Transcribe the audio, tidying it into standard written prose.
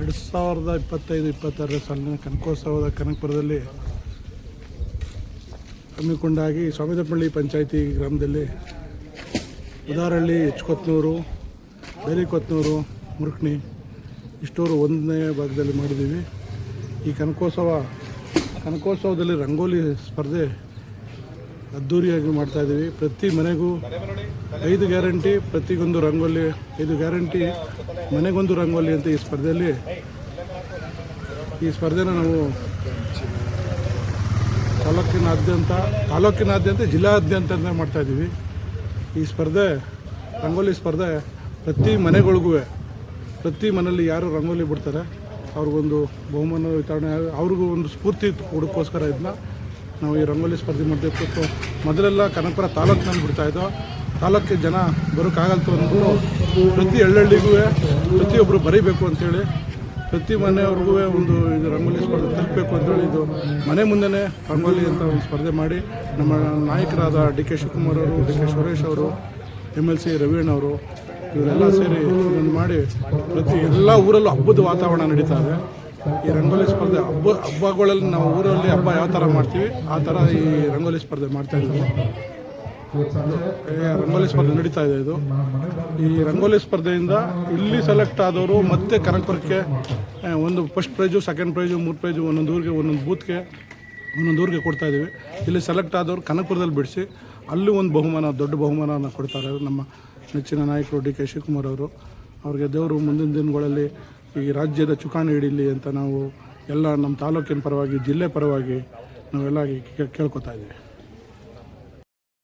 2025-26 ಸಾಲಿನ ಕನಕೋತ್ಸವದ ಕನಕಪುರದಲ್ಲಿ ಹಮ್ಮಿಕೊಂಡಾಗಿ ಸ್ವಾಮಿದಪ್ಪಳ್ಳಿ ಪಂಚಾಯಿತಿ ಗ್ರಾಮದಲ್ಲಿ ಉದಾರಹಳ್ಳಿ ಎಚ್ಕೊತ್ನೂರು, ಬೇಲಿಕೊತ್ನೂರು, ಮುರುಕ್ನಿ ಇಷ್ಟೂರು 1ನೇ ಭಾಗದಲ್ಲಿ ಮಾಡಿದ್ದೀವಿ. ಈ ಕನಕೋತ್ಸವದಲ್ಲಿ ರಂಗೋಲಿ ಸ್ಪರ್ಧೆ ಅದ್ಧೂರಿಯಾಗಿ ಮಾಡ್ತಾಯಿದ್ದೀವಿ. ಪ್ರತಿ ಮನೆಗೂ 5 ಗ್ಯಾರಂಟಿ, ಪ್ರತಿಗೊಂದು ರಂಗೋಲಿ 5 ಗ್ಯಾರಂಟಿ, ಮನೆಗೊಂದು ರಂಗೋಲಿ ಅಂತ ಈ ಸ್ಪರ್ಧೆನ ನಾವು ತಾಲೂಕಿನಾದ್ಯಂತ ಜಿಲ್ಲಾದ್ಯಂತ ಮಾಡ್ತಾಯಿದ್ದೀವಿ. ಈ ರಂಗೋಲಿ ಸ್ಪರ್ಧೆ ಪ್ರತಿ ಮನೆಗಳಿಗೂ, ಪ್ರತಿ ಮನೆಯಲ್ಲಿ ಯಾರು ರಂಗೋಲಿ ಬಿಡ್ತಾರೆ ಅವ್ರಿಗೊಂದು ಬಹುಮಾನ ವಿತರಣೆ, ಅವ್ರಿಗೂ ಒಂದು ಸ್ಫೂರ್ತಿ ಕೊಡೋಕ್ಕೋಸ್ಕರ ಇದನ್ನ ನಾವು ಈ ರಂಗೋಲಿ ಸ್ಪರ್ಧೆ ಮಾಡಬೇಕು. ಮೊದಲೆಲ್ಲ ಕನಕಪುರ ತಾಲೂಕಿನಲ್ಲಿ ಬಿಡ್ತಾಯಿದ್ದೋ, ತಾಲೂಕಿಗೆ ಜನ ಬರೋಕ್ಕಾಗಲ್ತು ಅಂದ್ಬಿಟ್ಟು ಪ್ರತಿ ಹಳ್ಳಿಗೂ ಪ್ರತಿಯೊಬ್ಬರು ಬರೀಬೇಕು ಅಂಥೇಳಿ ಪ್ರತಿ ಮನೆಯವ್ರಿಗೂ ಒಂದು ಇದು ರಂಗೋಲಿ ಸ್ಪರ್ಧೆ ತಲುಪಬೇಕು ಅಂತೇಳಿ ಇದು ಮನೆ ಮುಂದೆ ರಂಗೋಲಿ ಅಂತ ಒಂದು ಸ್ಪರ್ಧೆ ಮಾಡಿ ನಮ್ಮ ನಾಯಕರಾದ ಡಿ.ಕೆ. ಶಿವಕುಮಾರ್ ಅವರು, ಡಿ.ಕೆ. ಸುರೇಶ್ ಅವರು, MLC ರವೀಣ್ ಇವರೆಲ್ಲ ಸೇರಿ ಇದನ್ನು ಮಾಡಿ ಪ್ರತಿ ಎಲ್ಲ ಊರಲ್ಲೂ ಹಬ್ಬದ ವಾತಾವರಣ ನಡೀತಾ ಇದೆ. ಈ ರಂಗೋಲಿ ಸ್ಪರ್ಧೆ ಹಬ್ಬಗಳಲ್ಲಿ ನಾವು ಊರಲ್ಲಿ ಹಬ್ಬ ಯಾವ ಥರ ಮಾಡ್ತೀವಿ ಆ ಥರ ಈ ರಂಗೋಲಿ ಸ್ಪರ್ಧೆ ಮಾಡ್ತಾಯಿದ್ದೀವಿ. ರಂಗೋಲಿ ಸ್ಪರ್ಧೆ ನಡೀತಾ ಇದೆ. ಈ ರಂಗೋಲಿ ಸ್ಪರ್ಧೆಯಿಂದ ಇಲ್ಲಿ ಸೆಲೆಕ್ಟ್ ಆದವರು ಮತ್ತೆ ಕನಕಪುರಕ್ಕೆ ಒಂದು first prize, second prize, 3 prize ಒಂದೊಂದು ಊರಿಗೆ ಕೊಡ್ತಾಯಿದ್ದೀವಿ. ಇಲ್ಲಿ ಸೆಲೆಕ್ಟ್ ಆದವರು ಕನಕಪುರದಲ್ಲಿ ಬಿಡಿಸಿ ಅಲ್ಲಿ ಒಂದು ದೊಡ್ಡ ಬಹುಮಾನ ಕೊಡ್ತಾರೆ ನಮ್ಮ ನೆಚ್ಚಿನ ನಾಯಕರು ಡಿ.ಕೆ. ಶಿವಕುಮಾರ್ ಅವರು. ಅವ್ರಿಗೆ ದೇವರು ಮುಂದಿನ ದಿನಗಳಲ್ಲಿ ಈ ರಾಜ್ಯದ ಚುಕ್ಕಾಣಿ ಹಿಡೀಲಿ ಅಂತ ನಾವು ಎಲ್ಲ ನಮ್ಮ ತಾಲೂಕಿನ ಪರವಾಗಿ, ಜಿಲ್ಲೆ ಪರವಾಗಿ ನಾವೆಲ್ಲ ಕೇಳ್ಕೊತಾ ಇದ್ದೀವಿ.